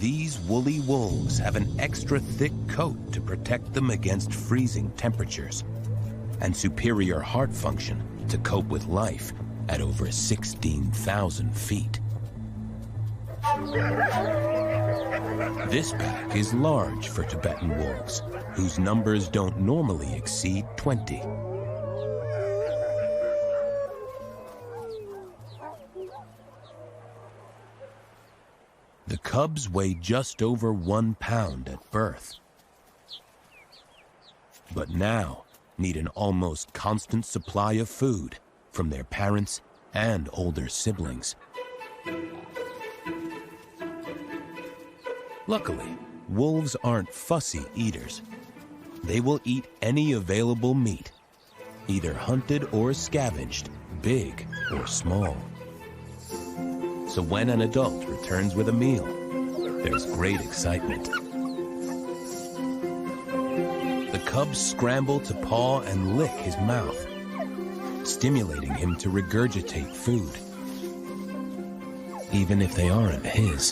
These woolly wolves have an extra thick coat to protect them against freezing temperatures, and superior heart function to cope with life at over 16,000 feet. This pack is large for Tibetan wolves, whose numbers don't normally exceed 20. The cubs weigh just over 1 pound at birth, but now need an almost constant supply of food from their parents and older siblings. Luckily, wolves aren't fussy eaters. They will eat any available meat, either hunted or scavenged, big or small. So when an adult returns with a meal, there's great excitement. The cubs scramble to paw and lick his mouth, stimulating him to regurgitate food, even if they aren't his.